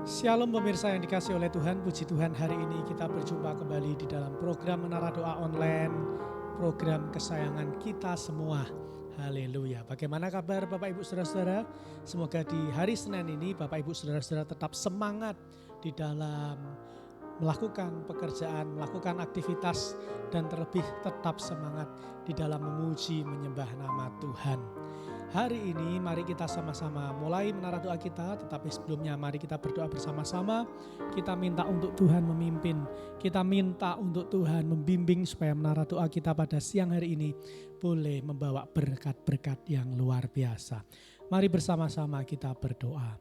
Shalom pemirsa yang dikasih oleh Tuhan, puji Tuhan hari ini kita berjumpa kembali di dalam program Menara Doa Online, program kesayangan kita semua. Haleluya. Bagaimana kabar Bapak Ibu Saudara-saudara? Semoga di hari Senin ini Bapak Ibu Saudara-saudara tetap semangat di dalam melakukan pekerjaan, melakukan aktivitas, dan terlebih tetap semangat di dalam memuji menyembah nama Tuhan. Hari ini mari kita sama-sama mulai menara doa kita, tetapi sebelumnya mari kita berdoa bersama-sama. Kita minta untuk Tuhan memimpin, kita minta untuk Tuhan membimbing supaya menara doa kita pada siang hari ini boleh membawa berkat-berkat yang luar biasa. Mari bersama-sama kita berdoa.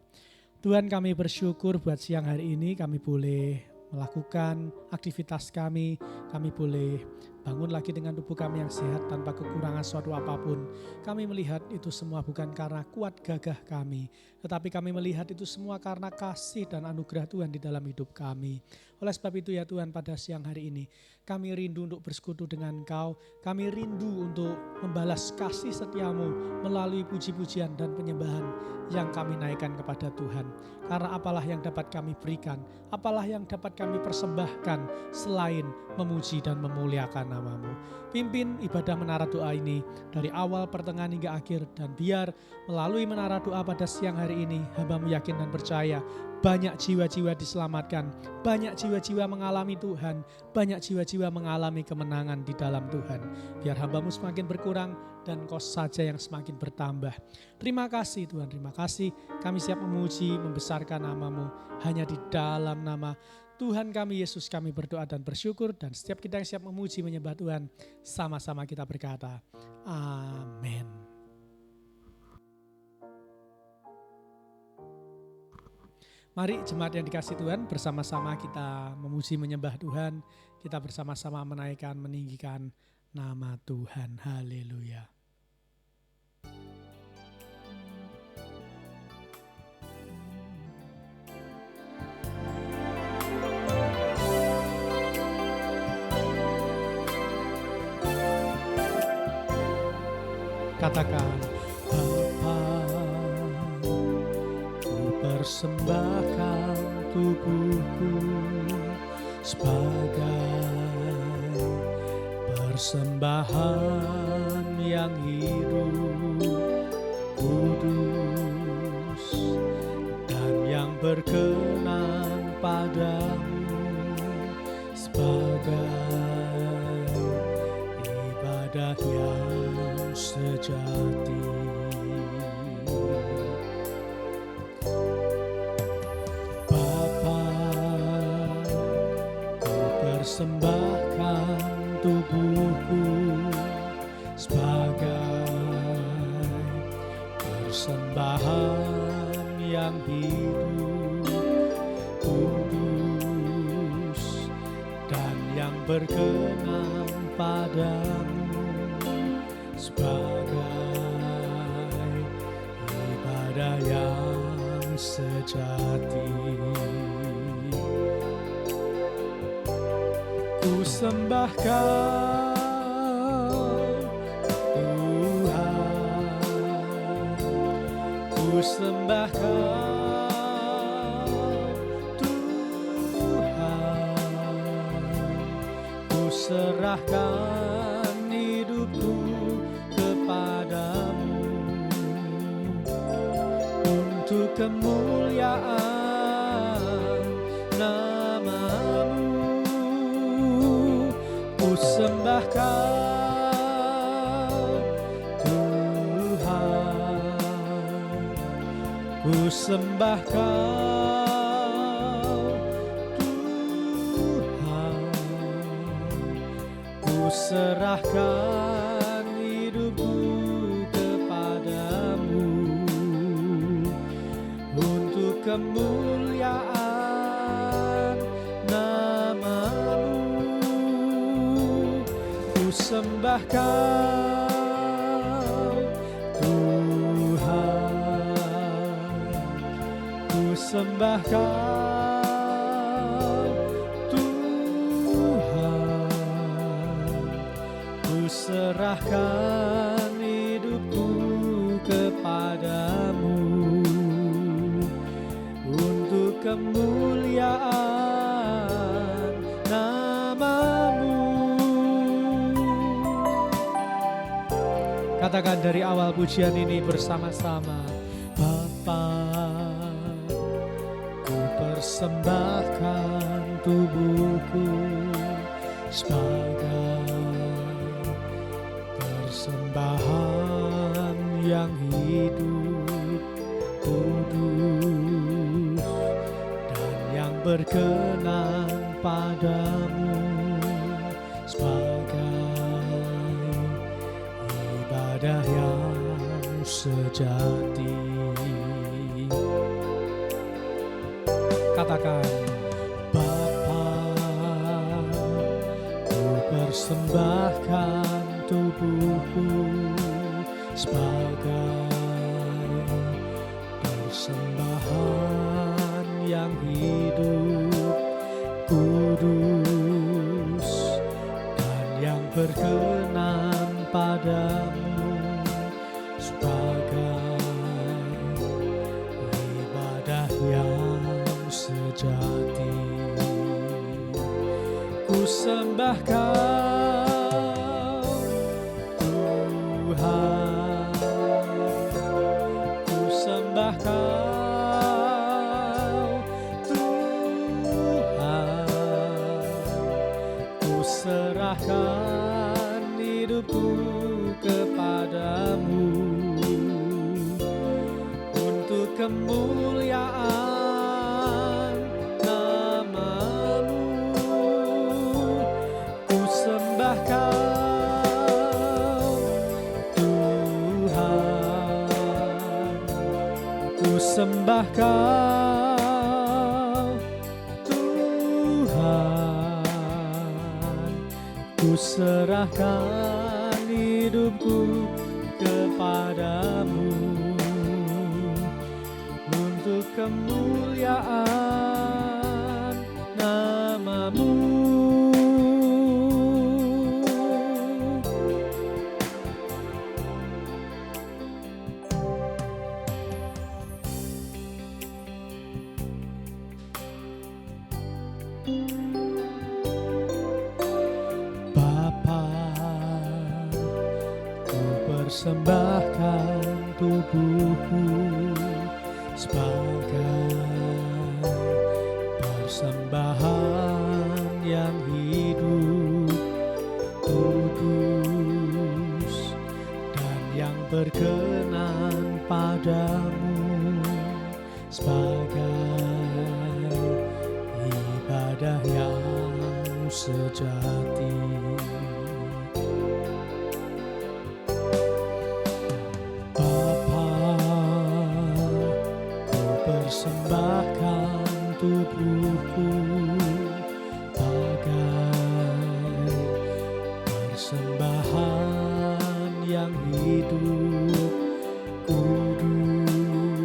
Tuhan, kami bersyukur buat siang hari ini kami boleh melakukan aktivitas kami boleh bangun lagi dengan tubuh kami yang sehat tanpa kekurangan suatu apapun. Kami melihat itu semua bukan karena kuat gagah kami, tetapi kami melihat itu semua karena kasih dan anugerah Tuhan di dalam hidup kami. Oleh sebab itu ya Tuhan, pada siang hari ini kami rindu untuk bersekutu dengan Engkau. Kami rindu untuk membalas kasih setiamu melalui puji-pujian dan penyembahan yang kami naikkan kepada Tuhan. Karena apalah yang dapat kami berikan, apalah yang dapat kami persembahkan selain memuji dan memuliakan nama-Mu. Pimpin ibadah menara doa ini dari awal, pertengahan hingga akhir, dan biar melalui menara doa pada siang hari ini hamba-Mu yakin dan percaya banyak jiwa-jiwa diselamatkan, banyak jiwa-jiwa mengalami Tuhan, banyak jiwa-jiwa mengalami kemenangan di dalam Tuhan. Biar hamba-Mu semakin berkurang dan Kau saja yang semakin bertambah. Terima kasih Tuhan, terima kasih. Kami siap memuji, membesarkan nama-Mu. Hanya di dalam nama Tuhan kami Yesus kami berdoa dan bersyukur, dan setiap kita yang siap memuji menyembah Tuhan, sama-sama kita berkata, amin. Mari jemaat yang dikasih Tuhan, bersama-sama kita memuji menyembah Tuhan, kita bersama-sama menaikkan, meninggikan nama Tuhan. Haleluya. Katakan, Bapa, ku persembahkan tubuhku sebagai persembahan yang hidup, kudus, dan yang berkenan padamu, sebagai ibadah yang sejati. Bapa, ku persembahkan tubuhku sebagai persembahan yang hidup, kudus, dan yang berkenan padamu, sebagai ibadah yang sejati. Ku sembahkan Tuhan, ku sembahkan Tuhan, ku serahkan hidupku kepadamu untuk kemuliaan nama-Mu. Ku sembahkan Tuhan, ku sembahkan Tuhan, ku serahkan hidupku kepadamu untuk kemuliaan nama-Mu. Ku sembahkan Tuhan, ku sembahkan Tuhan, ku serahkan hidupku kepadamu untuk kemuliaan nama-Mu. Katakan dari awal pujian ini bersama-sama. Bapa, ku persembahkan tubuhku sebagai persembahan yang hidup, kudus, dan yang berkenan padamu, sebagai ibadah yang sejati. Katakan, Bapa, ku persembahkan tubuhku sebagai persembahan yang hidup, kudus, dan yang berkenan padamu, sebagai ibadah yang sejati. Ku sembah Kau, Tuhan, ku sembah Kau, Tuhan, ku serahkan hidupku kepadamu untuk kemuliaan nama-Mu. Ku sembah Kau, Tuhan, ku sembah Kau, Tuhan, ku serahkan hidupku kepadamu untuk kemuliaan nama-Mu. Bapa, ku persembahkan tubuhku sebagai persembahan yang hidup, kudus, dan yang berkenan padamu, sebagai ibadah yang sejati. Persembahkan tubuhku bagai persembahan yang hidup, kudus,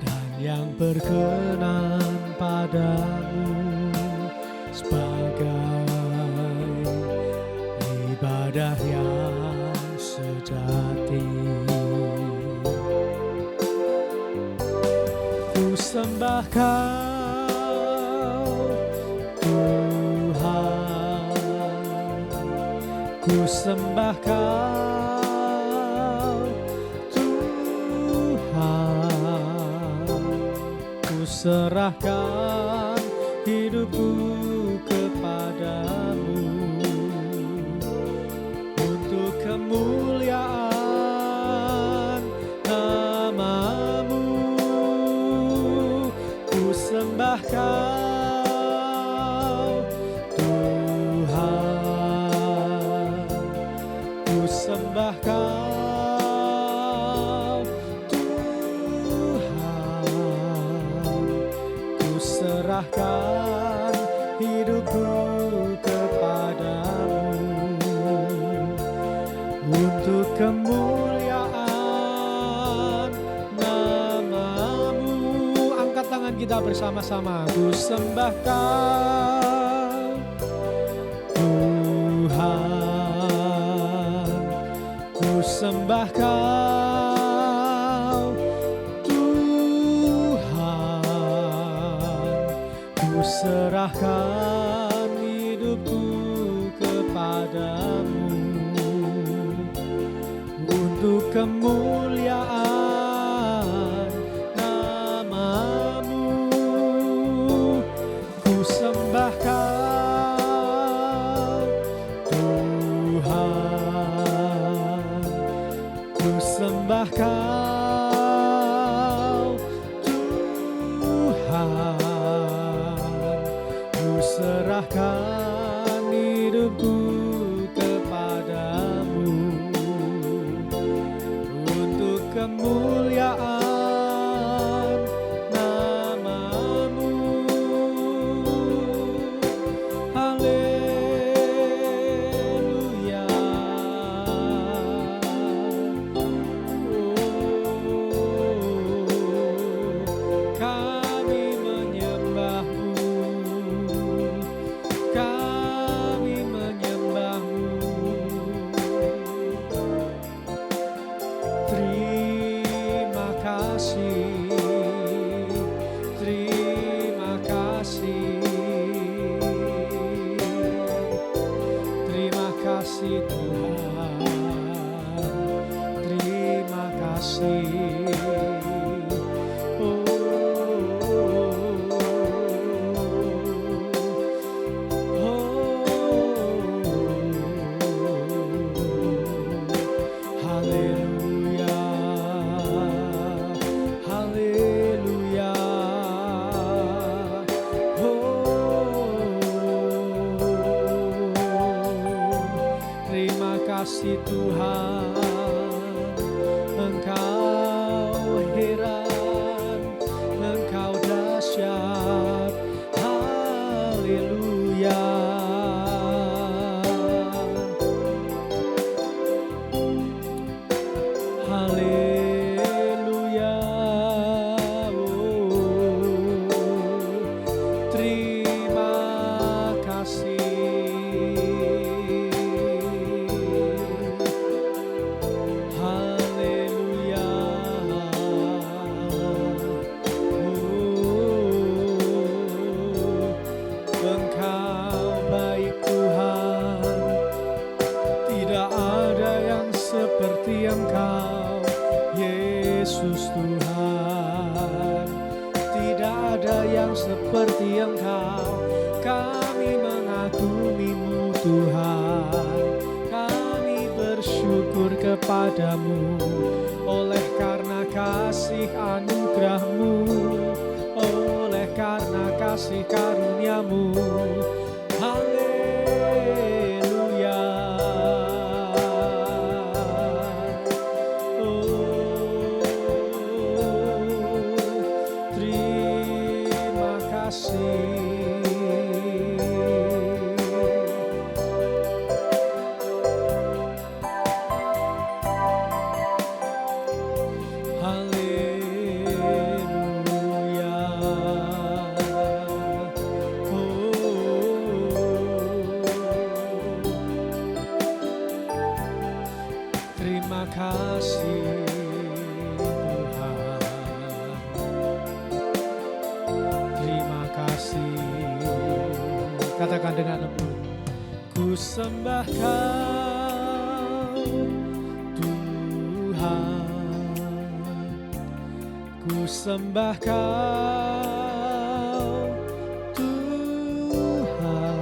dan yang berkenan padamu, sebagai ibadah yang sejati. Ku sembah Kau, Tuhan, ku sembah Kau, Tuhan, ku serahkan hidupku kepadamu untuk kemuliaan nama-Mu. Ku sembah Kau, Tuhan, ku sembah Kau, Tuhan, ku serahkan hidupku kepadamu untuk kemuliaan nama-Mu. Angkat tangan kita bersama-sama. Ku sembah Kau, Tuhan, ku sembah Kau, Tuhan, Ku serahkan hidupku kepadamu untuk kemuliaan nama-Mu. Ku sembah Kau Tuhan, ku sembah Kau Tuhan, ku serahkan hidupku kepadamu untuk kemuliaan nama-Mu. Haleluya. Kami menyembah-Mu, kami menyembah-Mu. Terima kasih, terima kasih, terima kasih Tuhan, terima kasih. Haleluya, haleluya. Terima kasih Tuhan, Engkau heran, Engkau dahsyat. Haleluya. Haleluya. Terima kasih. Haleluya. Engkau baik Tuhan, tidak ada yang seperti Engkau, Yesus Tuhan. Tidak ada yang seperti Engkau, kami mengagumi-Mu Tuhan. Kami bersyukur kepadamu oleh karena kasih anugerah-Mu, oleh karena kasih karunia-Mu. Haleluya. Terima kasih. Haleluya. Terima kasih Tuhan, terima kasih. Katakan dengan lembut, ku sembah Kau Tuhan, ku sembah Kau Tuhan,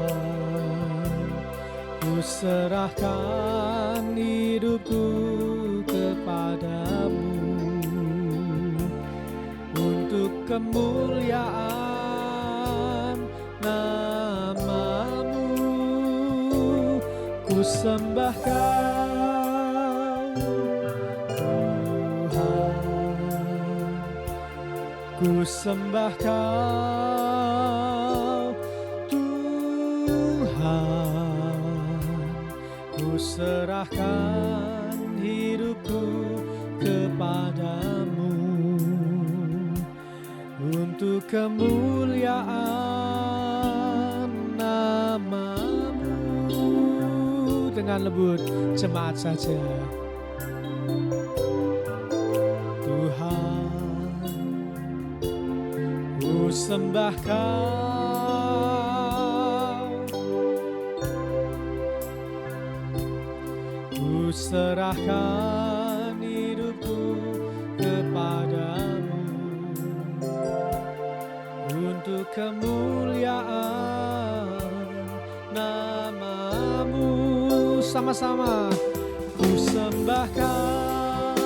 ku serahkan hidupku kepadamu untuk kemuliaan nama-Mu. Ku sembah Kau Tuhan, ku sembah Kau Tuhan, ku serahkan hidupku kepadamu untuk kemuliaan nama-Mu. Dengan lembut jemaat saja. Tuhan, ku sembah Kau serahkan hidupku kepadamu untuk kemuliaan nama-Mu. Sama-sama ku sembahkan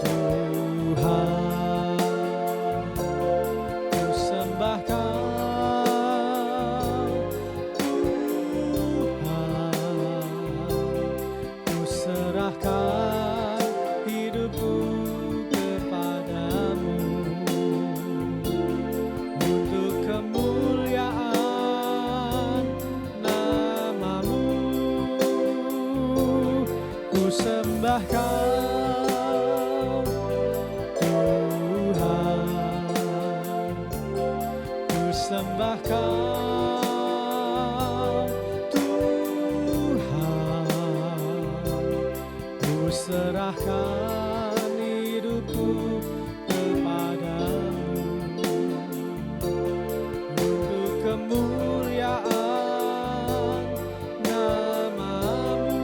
Tuhan, ku sembahkan Tuhan, ku serahkan hidupku kepadamu untuk kemuliaan nama-Mu. Ku sembahkan Tuhan, ku sembahkan Tuhan, ku serahkan hidupku kepadamu untuk kemuliaan nama-Mu,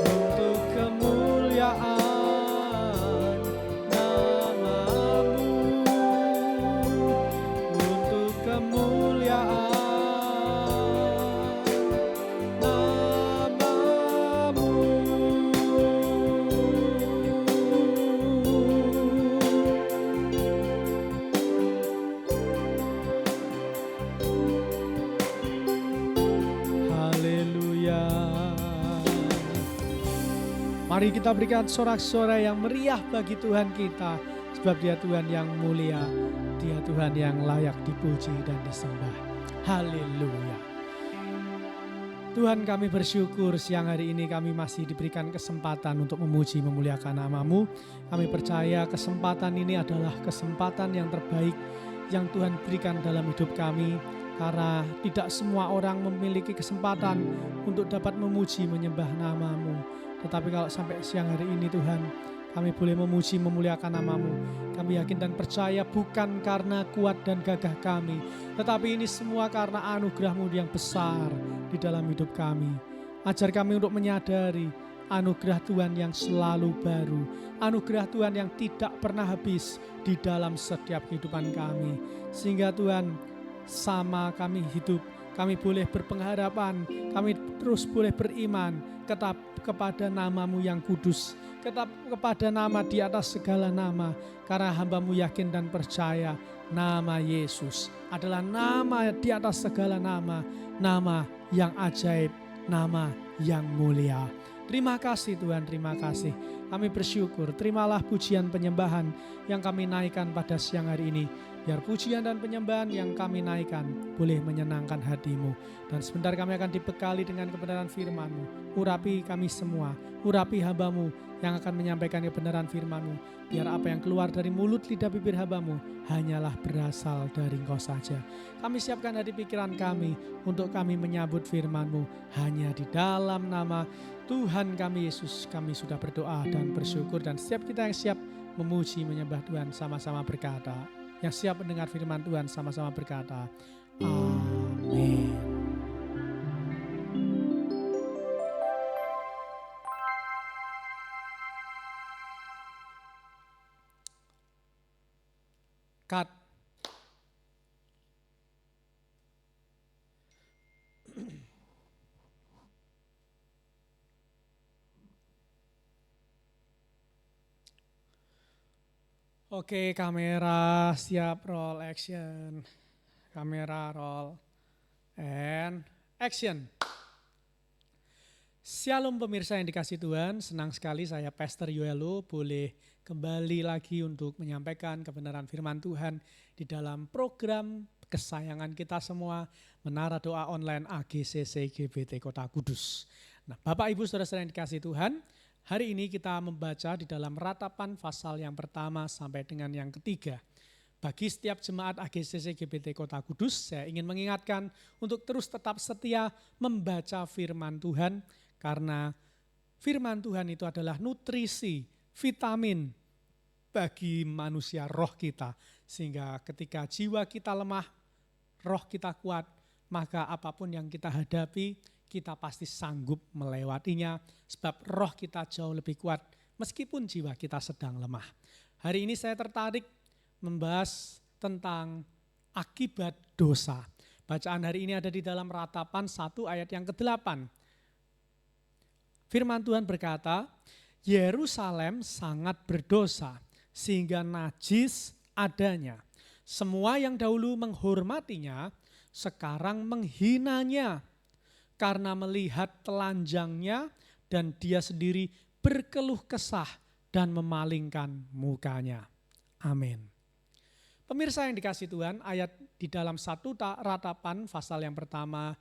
untuk kemuliaan nama-Mu, untuk kemuliaan nama-Mu. Haleluya. Mari kita berikan sorak-sorai yang meriah bagi Tuhan kita, sebab Dia Tuhan yang mulia, Dia Tuhan yang layak dipuji dan disembah. Haleluya. Tuhan, kami bersyukur siang hari ini kami masih diberikan kesempatan untuk memuji memuliakan nama-Mu. Kami percaya kesempatan ini adalah kesempatan yang terbaik yang Tuhan berikan dalam hidup kami, karena tidak semua orang memiliki kesempatan untuk dapat memuji menyembah nama-Mu. Tetapi kalau sampai siang hari ini Tuhan, kami boleh memuji memuliakan nama-Mu. Kami yakin dan percaya bukan karena kuat dan gagah kami, tetapi ini semua karena anugerah-Mu yang besar di dalam hidup kami. Ajar kami untuk menyadari anugerah Tuhan yang selalu baru, anugerah Tuhan yang tidak pernah habis di dalam setiap kehidupan kami. Sehingga Tuhan, sama kami hidup, kami boleh berpengharapan, kami terus boleh beriman kepada nama-Mu yang kudus, kepada nama di atas segala nama, karena hamba-Mu yakin dan percaya nama Yesus adalah nama di atas segala nama, nama yang ajaib, nama yang mulia. Terima kasih Tuhan, terima kasih. Kami bersyukur, terimalah pujian penyembahan yang kami naikkan pada siang hari ini. Biar pujian dan penyembahan yang kami naikkan boleh menyenangkan hati-Mu. Dan sebentar kami akan dibekali dengan kebenaran firman-Mu. Urapi kami semua, urapi hamba-Mu yang akan menyampaikan kebenaran firman-Mu. Biar apa yang keluar dari mulut lidah bibir hamba-Mu hanyalah berasal dari Engkau saja. Kami siapkan hati pikiran kami untuk kami menyambut firman-Mu. Hanya di dalam nama Tuhan kami Yesus kami sudah berdoa dan bersyukur. Dan setiap kita yang siap memuji menyembah Tuhan sama-sama berkata, yang siap mendengar firman Tuhan sama-sama berkata, amin. Cut. Oke, kamera siap, roll action. Kamera roll and action. Shalom pemirsa yang dikasih Tuhan, senang sekali saya Pastor Yoelo boleh kembali lagi untuk menyampaikan kebenaran firman Tuhan di dalam program kesayangan kita semua, Menara Doa Online AGCC GBT Kota Kudus. Nah, Bapak Ibu Saudara-saudara yang dikasih Tuhan, hari ini kita membaca di dalam Ratapan pasal yang pertama sampai dengan yang ketiga. Bagi setiap jemaat AGCC GBT Kota Kudus, saya ingin mengingatkan untuk terus tetap setia membaca firman Tuhan, karena firman Tuhan itu adalah nutrisi, vitamin bagi manusia roh kita. Sehingga ketika jiwa kita lemah, roh kita kuat, maka apapun yang kita hadapi, kita pasti sanggup melewatinya sebab roh kita jauh lebih kuat meskipun jiwa kita sedang lemah. Hari ini saya tertarik membahas tentang akibat dosa. Bacaan hari ini ada di dalam Ratapan 1 ayat yang ke-8. Firman Tuhan berkata, Yerusalem sangat berdosa sehingga najis adanya. Semua yang dahulu menghormatinya sekarang menghinanya karena melihat telanjangnya dan dia sendiri berkeluh kesah dan memalingkan mukanya. Amin. Pemirsa yang dikasihi Tuhan, ayat di dalam 1 Ratapan pasal yang pertama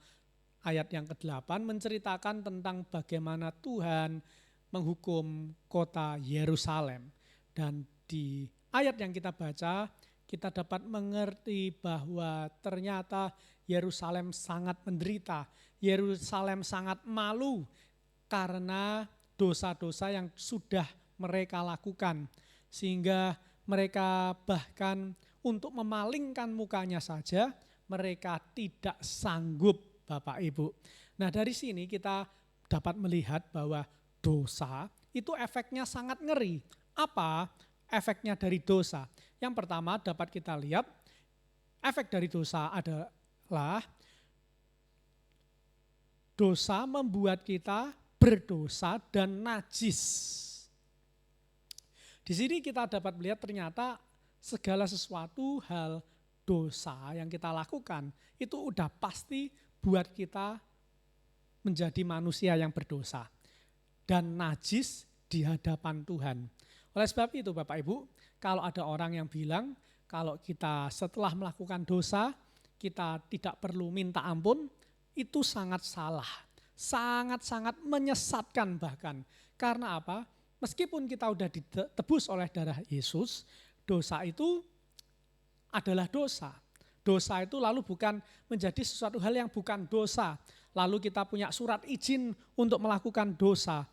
ayat yang ke-8 menceritakan tentang bagaimana Tuhan menghukum kota Yerusalem. Dan di ayat yang kita baca, kita dapat mengerti bahwa ternyata Yerusalem sangat menderita. Yerusalem sangat malu karena dosa-dosa yang sudah mereka lakukan. Sehingga mereka bahkan untuk memalingkan mukanya saja, mereka tidak sanggup, Bapak Ibu. Nah, dari sini kita dapat melihat bahwa dosa itu efeknya sangat ngeri. Apa efeknya dari dosa? Yang pertama dapat kita lihat, efek dari dosa adalah dosa membuat kita berdosa dan najis. Di sini kita dapat melihat ternyata segala sesuatu hal dosa yang kita lakukan itu udah pasti buat kita menjadi manusia yang berdosa dan najis di hadapan Tuhan. Oleh sebab itu Bapak Ibu, kalau ada orang yang bilang kalau kita setelah melakukan dosa kita tidak perlu minta ampun, itu sangat salah. Sangat-sangat menyesatkan bahkan. Karena apa? Meskipun kita sudah ditebus oleh darah Yesus, dosa itu adalah dosa. Dosa itu lalu bukan menjadi sesuatu hal yang bukan dosa. Lalu kita punya surat izin untuk melakukan dosa.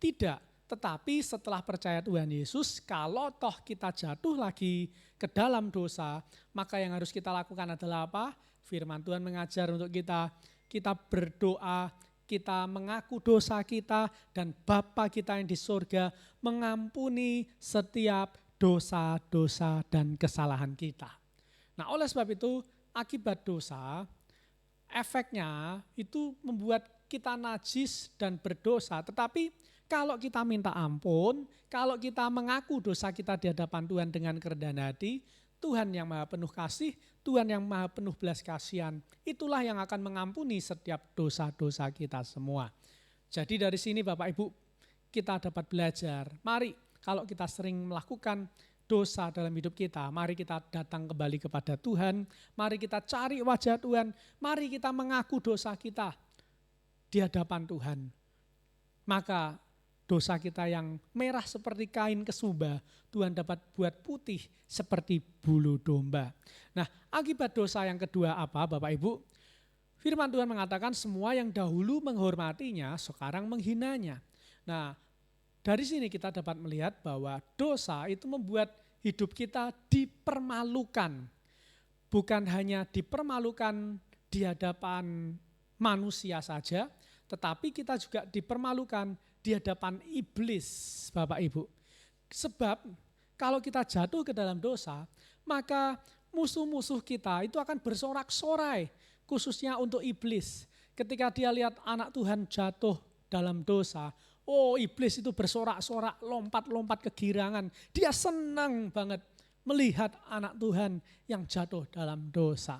Tidak, tetapi setelah percaya Tuhan Yesus, kalau toh kita jatuh lagi ke dalam dosa, maka yang harus kita lakukan adalah apa? Firman Tuhan mengajar untuk kita berdoa, kita mengaku dosa kita, dan Bapa kita yang di surga mengampuni setiap dosa-dosa dan kesalahan kita. Nah, oleh sebab itu akibat dosa, efeknya itu membuat kita najis dan berdosa. Tetapi kalau kita minta ampun, kalau kita mengaku dosa kita di hadapan Tuhan dengan kerendahan hati, Tuhan yang maha penuh kasih, Tuhan yang maha penuh belas kasihan, itulah yang akan mengampuni setiap dosa-dosa kita semua. Jadi dari sini Bapak Ibu kita dapat belajar, mari kalau kita sering melakukan dosa dalam hidup kita, mari kita datang kembali kepada Tuhan, mari kita cari wajah Tuhan, mari kita mengaku dosa kita di hadapan Tuhan. Maka dosa kita yang merah seperti kain kesumba, Tuhan dapat buat putih seperti bulu domba. Nah, akibat dosa yang kedua apa Bapak Ibu? Firman Tuhan mengatakan semua yang dahulu menghormatinya sekarang menghinanya. Nah, dari sini kita dapat melihat bahwa dosa itu membuat hidup kita dipermalukan. Bukan hanya dipermalukan di hadapan manusia saja, tetapi kita juga dipermalukan di hadapan iblis, Bapak Ibu. Sebab kalau kita jatuh ke dalam dosa, maka musuh-musuh kita itu akan bersorak-sorai, khususnya untuk iblis. Ketika dia lihat anak Tuhan jatuh dalam dosa, oh iblis itu bersorak-sorak, lompat-lompat kegirangan. Dia senang banget melihat anak Tuhan yang jatuh dalam dosa.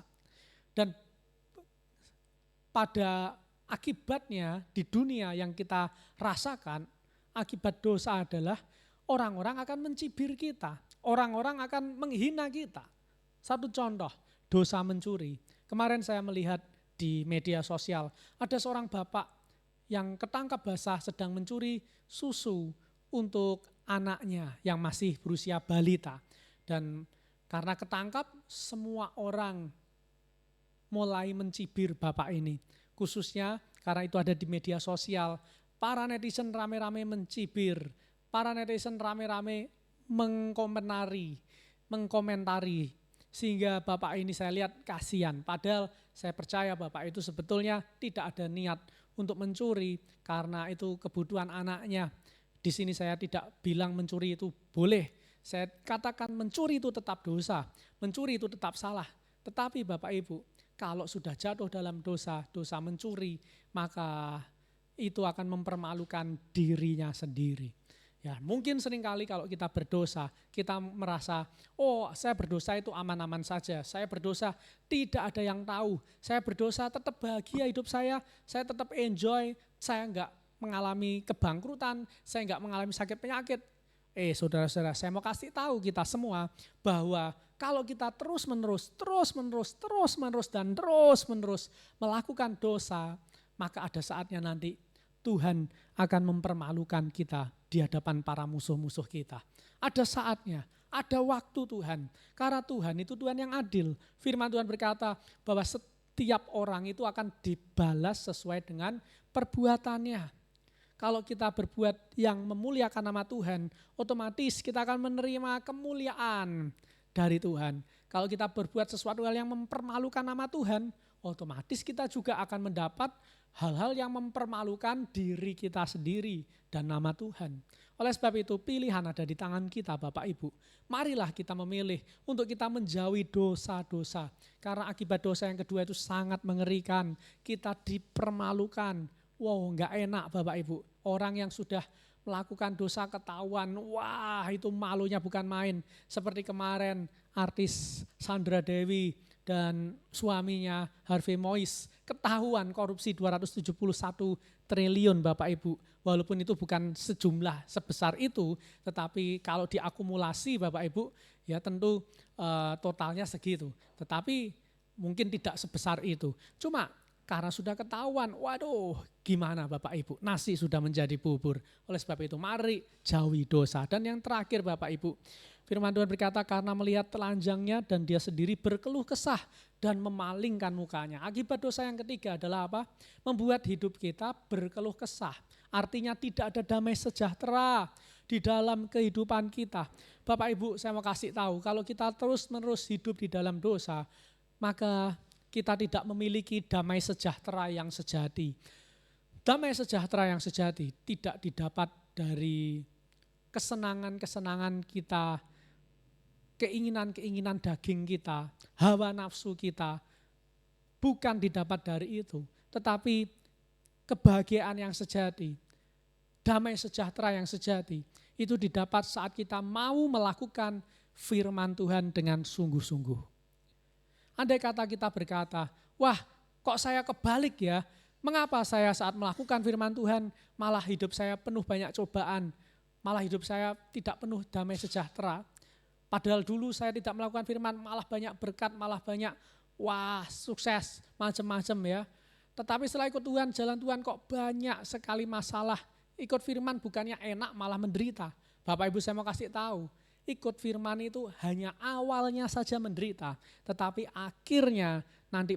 Dan pada akibatnya di dunia yang kita rasakan, akibat dosa adalah orang-orang akan mencibir kita, orang-orang akan menghina kita. Satu contoh, dosa mencuri. Kemarin saya melihat di media sosial, ada seorang bapak yang ketangkap basah sedang mencuri susu untuk anaknya yang masih berusia balita. Dan karena ketangkap, semua orang mulai mencibir bapak ini. Khususnya karena itu ada di media sosial, para netizen rame-rame mencibir, para netizen rame-rame mengkomentari, sehingga bapak ini saya lihat kasihan. Padahal saya percaya bapak itu sebetulnya tidak ada niat untuk mencuri karena itu kebutuhan anaknya. Di sini saya tidak bilang mencuri itu boleh. Saya katakan mencuri itu tetap dosa, mencuri itu tetap salah. Tetapi Bapak Ibu, kalau sudah jatuh dalam dosa, dosa mencuri, maka itu akan mempermalukan dirinya sendiri. Ya, mungkin seringkali kalau kita berdosa, kita merasa, oh saya berdosa itu aman-aman saja, saya berdosa tidak ada yang tahu, saya berdosa tetap bahagia hidup saya tetap enjoy, saya enggak mengalami kebangkrutan, saya enggak mengalami sakit penyakit. Saudara-saudara, saya mau kasih tahu kita semua bahwa kalau kita terus-menerus dan terus-menerus melakukan dosa, maka ada saatnya nanti Tuhan akan mempermalukan kita di hadapan para musuh-musuh kita. Ada saatnya, ada waktu Tuhan. Karena Tuhan itu Tuhan yang adil. Firman Tuhan berkata bahwa setiap orang itu akan dibalas sesuai dengan perbuatannya. Kalau kita berbuat yang memuliakan nama Tuhan, otomatis kita akan menerima kemuliaan dari Tuhan. Kalau kita berbuat sesuatu hal yang mempermalukan nama Tuhan, otomatis kita juga akan mendapat hal-hal yang mempermalukan diri kita sendiri dan nama Tuhan. Oleh sebab itu pilihan ada di tangan kita Bapak Ibu. Marilah kita memilih untuk kita menjauhi dosa-dosa. Karena akibat dosa yang kedua itu sangat mengerikan. Kita dipermalukan. Wow, enggak enak Bapak Ibu. Orang yang sudah melakukan dosa ketahuan, wah itu malunya bukan main. Seperti kemarin artis Sandra Dewi dan suaminya Harvey Mois ketahuan korupsi 271 triliun Bapak Ibu. Walaupun itu bukan sejumlah sebesar itu, tetapi kalau diakumulasi Bapak Ibu, ya tentu totalnya segitu. Tetapi mungkin tidak sebesar itu. Cuma karena sudah ketahuan, waduh gimana Bapak Ibu, nasi sudah menjadi bubur. Oleh sebab itu mari jauhi dosa. Dan yang terakhir Bapak Ibu, firman Tuhan berkata karena melihat telanjangnya dan dia sendiri berkeluh kesah dan memalingkan mukanya. Akibat dosa yang ketiga adalah apa? Membuat hidup kita berkeluh kesah. Artinya tidak ada damai sejahtera di dalam kehidupan kita. Bapak Ibu saya mau kasih tahu, kalau kita terus menerus hidup di dalam dosa, maka kita tidak memiliki damai sejahtera yang sejati. Damai sejahtera yang sejati tidak didapat dari kesenangan-kesenangan kita, keinginan-keinginan daging kita, hawa nafsu kita. Bukan didapat dari itu, tetapi kebahagiaan yang sejati, damai sejahtera yang sejati, itu didapat saat kita mau melakukan firman Tuhan dengan sungguh-sungguh. Andai kata kita berkata, wah kok saya kebalik ya, mengapa saya saat melakukan firman Tuhan malah hidup saya penuh banyak cobaan, malah hidup saya tidak penuh damai sejahtera. Padahal dulu saya tidak melakukan firman malah banyak berkat, malah banyak wah sukses macam-macam ya. Tetapi setelah ikut Tuhan, jalan Tuhan kok banyak sekali masalah. Ikut firman bukannya enak malah menderita. Bapak Ibu saya mau kasih tahu, ikut firman itu hanya awalnya saja menderita, tetapi akhirnya nanti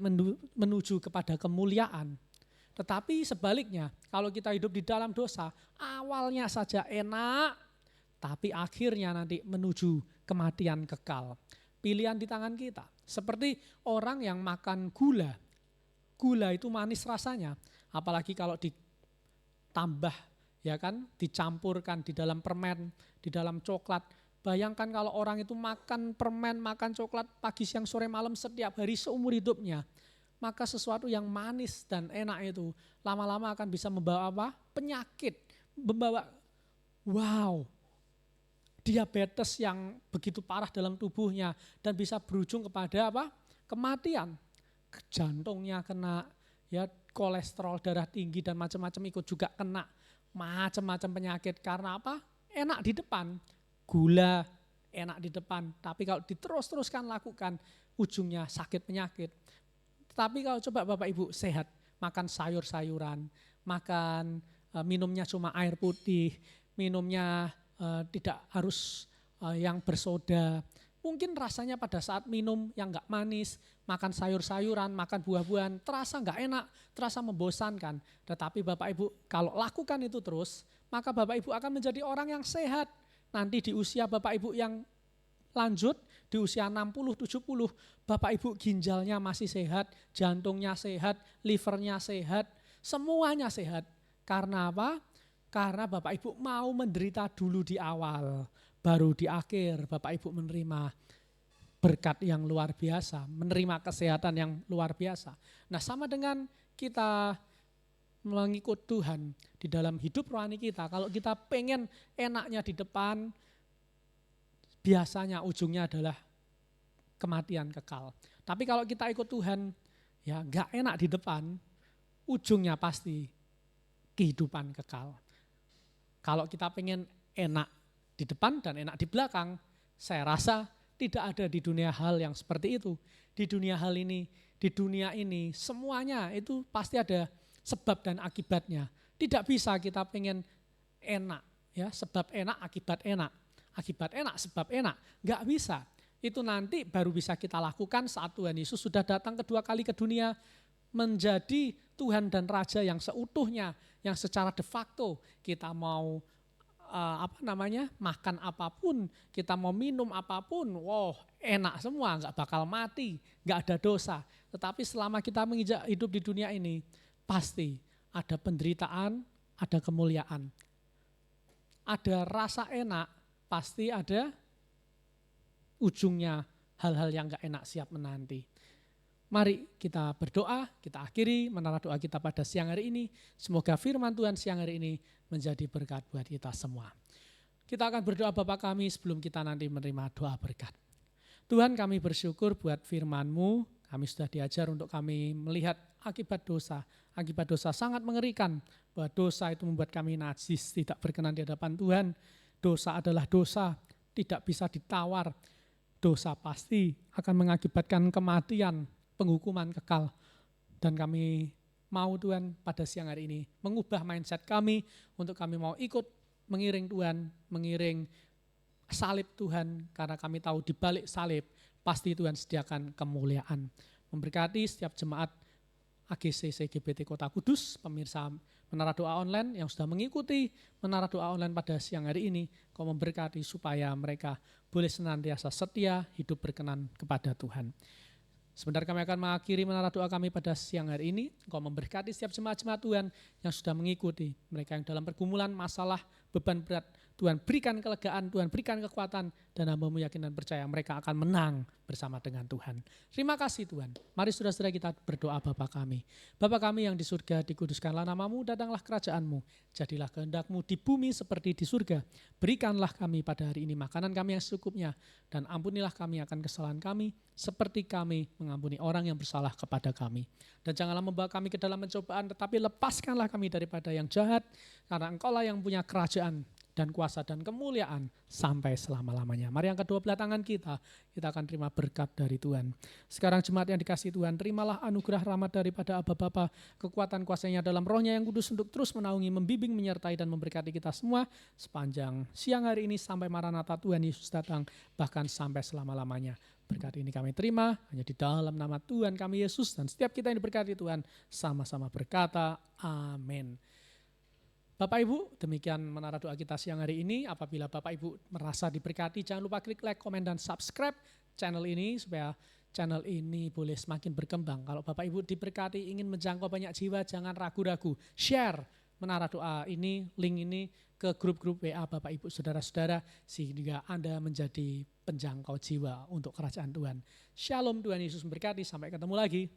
menuju kepada kemuliaan. Tetapi sebaliknya, kalau kita hidup di dalam dosa, awalnya saja enak, tapi akhirnya nanti menuju kematian kekal. Pilihan di tangan kita. Seperti orang yang makan gula. Gula itu manis rasanya, apalagi kalau ditambah, ya kan, dicampurkan di dalam permen, di dalam coklat. Bayangkan kalau orang itu makan permen, makan coklat pagi, siang, sore, malam setiap hari seumur hidupnya. Maka sesuatu yang manis dan enak itu lama-lama akan bisa membawa apa? Penyakit, membawa diabetes yang begitu parah dalam tubuhnya dan bisa berujung kepada apa? Kematian. Jantungnya kena, ya kolesterol darah tinggi dan macam-macam ikut juga kena. Macam-macam penyakit karena apa? Enak di depan. Gula enak di depan, tapi kalau diterus-teruskan lakukan, ujungnya sakit penyakit. Tapi kalau coba Bapak Ibu sehat, makan sayur-sayuran, makan minumnya cuma air putih, minumnya tidak harus yang bersoda. Mungkin rasanya pada saat minum yang enggak manis, makan sayur-sayuran, makan buah-buahan, terasa enggak enak, terasa membosankan. Tetapi Bapak Ibu kalau lakukan itu terus, maka Bapak Ibu akan menjadi orang yang sehat. Nanti di usia Bapak Ibu yang lanjut, di usia 60-70, Bapak Ibu ginjalnya masih sehat, jantungnya sehat, livernya sehat, Semuanya sehat. Karena apa? Karena Bapak Ibu mau menderita dulu di awal, baru di akhir Bapak Ibu menerima berkat yang luar biasa, menerima kesehatan yang luar biasa. Nah, sama dengan kita mengikut Tuhan di dalam hidup rohani kita, kalau kita pengen enaknya di depan, biasanya ujungnya adalah kematian kekal. Tapi kalau kita ikut Tuhan, ya enggak enak di depan, ujungnya pasti kehidupan kekal. Kalau kita pengen enak di depan dan enak di belakang, saya rasa tidak ada di dunia hal yang seperti itu. Di dunia hal ini, di dunia ini, semuanya itu pasti ada sebab dan akibatnya. Tidak bisa kita pengen enak, ya sebab enak, akibat enak. Akibat enak, sebab enak. Enggak bisa. Itu nanti baru bisa kita lakukan saat Tuhan Yesus sudah datang kedua kali ke dunia, menjadi Tuhan dan Raja yang seutuhnya, yang secara de facto kita mau makan apapun, kita mau minum apapun, wow enak semua, nggak bakal mati, nggak ada dosa. Tetapi selama kita menginjak hidup di dunia ini, pasti ada penderitaan, ada kemuliaan. Ada rasa enak, pasti ada ujungnya hal-hal yang nggak enak siap menanti. Mari kita berdoa, kita akhiri menara doa kita pada siang hari ini. Semoga firman Tuhan siang hari ini menjadi berkat buat kita semua. Kita akan berdoa Bapa kami sebelum kita nanti menerima doa berkat. Tuhan, kami bersyukur buat firman-Mu. Kami sudah diajar untuk kami melihat akibat dosa. Akibat dosa sangat mengerikan, bahwa dosa itu membuat kami najis, tidak berkenan di hadapan Tuhan. Dosa adalah dosa, tidak bisa ditawar. Dosa pasti akan mengakibatkan kematian, penghukuman kekal. Dan kami mau Tuhan pada siang hari ini mengubah mindset kami untuk kami mau ikut mengiring Tuhan, mengiring salib Tuhan, karena kami tahu di balik salib pasti Tuhan sediakan kemuliaan. Memberkati setiap jemaat AGC CGBT Kota Kudus, pemirsa Menara Doa Online yang sudah mengikuti Menara Doa Online pada siang hari ini, Kau memberkati supaya mereka boleh senantiasa setia hidup berkenan kepada Tuhan. Sebentar kami akan mengakhiri menara doa kami pada siang hari ini. Engkau memberkati setiap jemaat-jemaat Tuhan yang sudah mengikuti. Mereka yang dalam pergumulan, masalah, beban berat. Tuhan berikan kelegaan, Tuhan berikan kekuatan. Dan hamba-Mu yakin dan percaya mereka akan menang bersama dengan Tuhan. Terima kasih Tuhan. Mari saudara-saudara kita berdoa Bapa kami. Bapa kami yang di surga, dikuduskanlah nama-Mu, datanglah kerajaan-Mu. Jadilah kehendak-Mu di bumi seperti di surga. Berikanlah kami pada hari ini makanan kami yang secukupnya. Dan ampunilah kami akan kesalahan kami, seperti kami mengampuni orang yang bersalah kepada kami. Dan janganlah membawa kami ke dalam pencobaan, tetapi lepaskanlah kami daripada yang jahat, karena Engkau-lah yang punya kerajaan dan kuasa dan kemuliaan sampai selama-lamanya. Mari angkat dua belah tangan kita akan terima berkat dari Tuhan. Sekarang jemaat yang dikasihi Tuhan, terimalah anugerah rahmat daripada Aba Bapa, kekuatan kuasanya dalam rohnya yang kudus untuk terus menaungi, membimbing, menyertai dan memberkati kita semua sepanjang siang hari ini sampai Maranatha Tuhan Yesus datang, bahkan sampai selama-lamanya. Berkat ini kami terima hanya di dalam nama Tuhan kami Yesus, dan setiap kita yang diberkati Tuhan sama-sama berkata amin. Bapak Ibu, demikian menara doa kita siang hari ini. Apabila Bapak Ibu merasa diberkati, jangan lupa klik like, komen, dan subscribe channel ini supaya channel ini boleh semakin berkembang. Kalau Bapak Ibu diberkati, ingin menjangkau banyak jiwa, jangan ragu-ragu. Share menara doa ini, link ini ke grup-grup WA Bapak Ibu saudara-saudara, sehingga Anda menjadi penjangkau jiwa untuk kerajaan Tuhan. Shalom, Tuhan Yesus memberkati, sampai ketemu lagi.